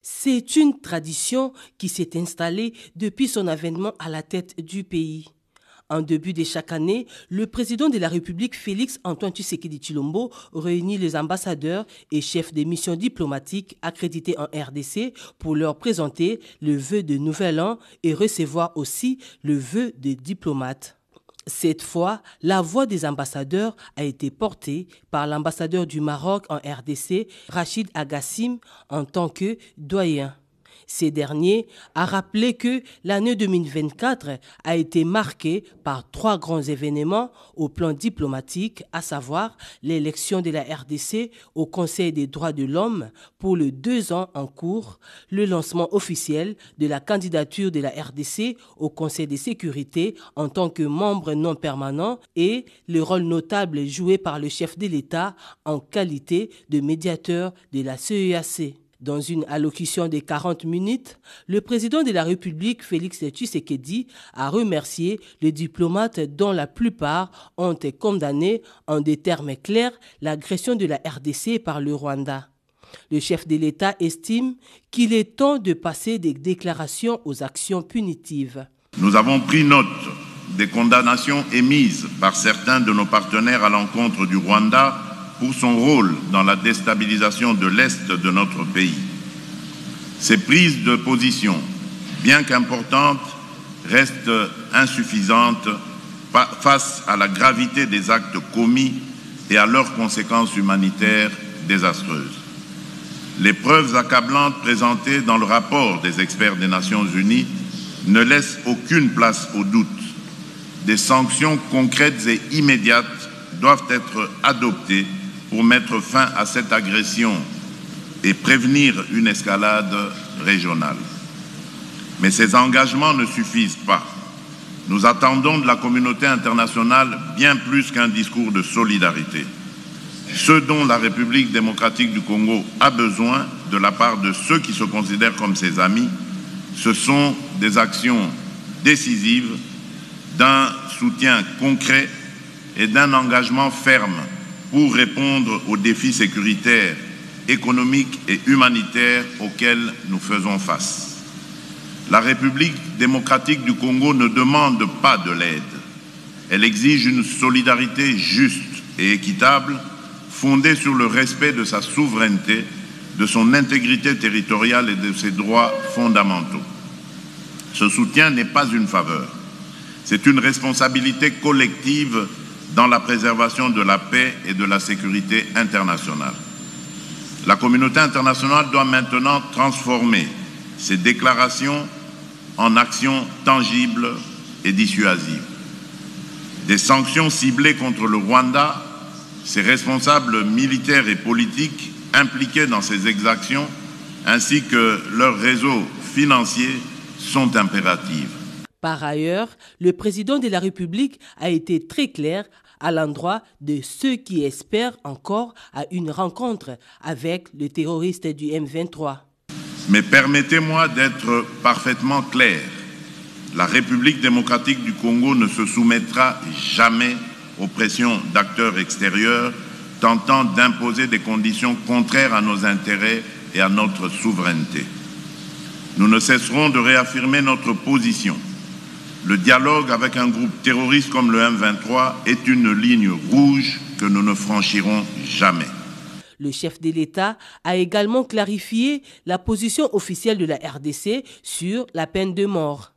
C'est une tradition qui s'est installée depuis son avènement à la tête du pays. En début de chaque année, le président de la République, Félix Antoine Tshisekedi Tshilombo, réunit les ambassadeurs et chefs des missions diplomatiques accrédités en RDC pour leur présenter le vœu de nouvel an et recevoir aussi le vœu des diplomates. Cette fois, la voix des ambassadeurs a été portée par l'ambassadeur du Maroc en RDC, Rachid Agassim, en tant que doyen. Ces derniers a rappelé que l'année 2024 a été marquée par 3 grands événements au plan diplomatique, à savoir l'élection de la RDC au Conseil des droits de l'homme pour les 2 ans en cours, le lancement officiel de la candidature de la RDC au Conseil de sécurité en tant que membre non permanent et le rôle notable joué par le chef de l'État en qualité de médiateur de la CEAC. Dans une allocution de 40 minutes, le président de la République, Félix Tshisekedi, a remercié les diplomates dont la plupart ont condamné en des termes clairs l'agression de la RDC par le Rwanda. Le chef de l'État estime qu'il est temps de passer des déclarations aux actions punitives. Nous avons pris note des condamnations émises par certains de nos partenaires à l'encontre du Rwanda pour son rôle dans la déstabilisation de l'Est de notre pays. Ces prises de position, bien qu'importantes, restent insuffisantes face à la gravité des actes commis et à leurs conséquences humanitaires désastreuses. Les preuves accablantes présentées dans le rapport des experts des Nations Unies ne laissent aucune place au doute. Des sanctions concrètes et immédiates doivent être adoptées pour mettre fin à cette agression et prévenir une escalade régionale. Mais ces engagements ne suffisent pas. Nous attendons de la communauté internationale bien plus qu'un discours de solidarité. Ce dont la République démocratique du Congo a besoin de la part de ceux qui se considèrent comme ses amis, ce sont des actions décisives, d'un soutien concret et d'un engagement ferme pour répondre aux défis sécuritaires, économiques et humanitaires auxquels nous faisons face. La République démocratique du Congo ne demande pas de l'aide. Elle exige une solidarité juste et équitable, fondée sur le respect de sa souveraineté, de son intégrité territoriale et de ses droits fondamentaux. Ce soutien n'est pas une faveur. C'est une responsabilité collective dans la préservation de la paix et de la sécurité internationale. La communauté internationale doit maintenant transformer ces déclarations en actions tangibles et dissuasives. Des sanctions ciblées contre le Rwanda, ses responsables militaires et politiques impliqués dans ces exactions, ainsi que leurs réseaux financiers sont impératives. Par ailleurs, le président de la République a été très clair à l'endroit de ceux qui espèrent encore à une rencontre avec le terroriste du M23. Mais permettez-moi d'être parfaitement clair. La République démocratique du Congo ne se soumettra jamais aux pressions d'acteurs extérieurs tentant d'imposer des conditions contraires à nos intérêts et à notre souveraineté. Nous ne cesserons de réaffirmer notre position. Le dialogue avec un groupe terroriste comme le M23 est une ligne rouge que nous ne franchirons jamais. Le chef de l'État a également clarifié la position officielle de la RDC sur la peine de mort.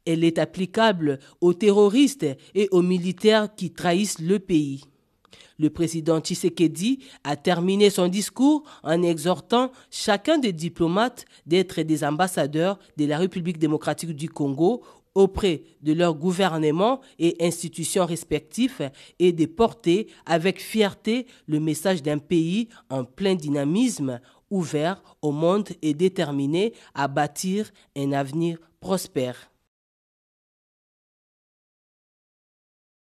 Elle est applicable aux terroristes et aux militaires qui trahissent le pays. Le président Tshisekedi a terminé son discours en exhortant chacun des diplomates d'être des ambassadeurs de la République démocratique du Congo auprès de leurs gouvernements et institutions respectifs et de porter avec fierté le message d'un pays en plein dynamisme, ouvert au monde et déterminé à bâtir un avenir prospère.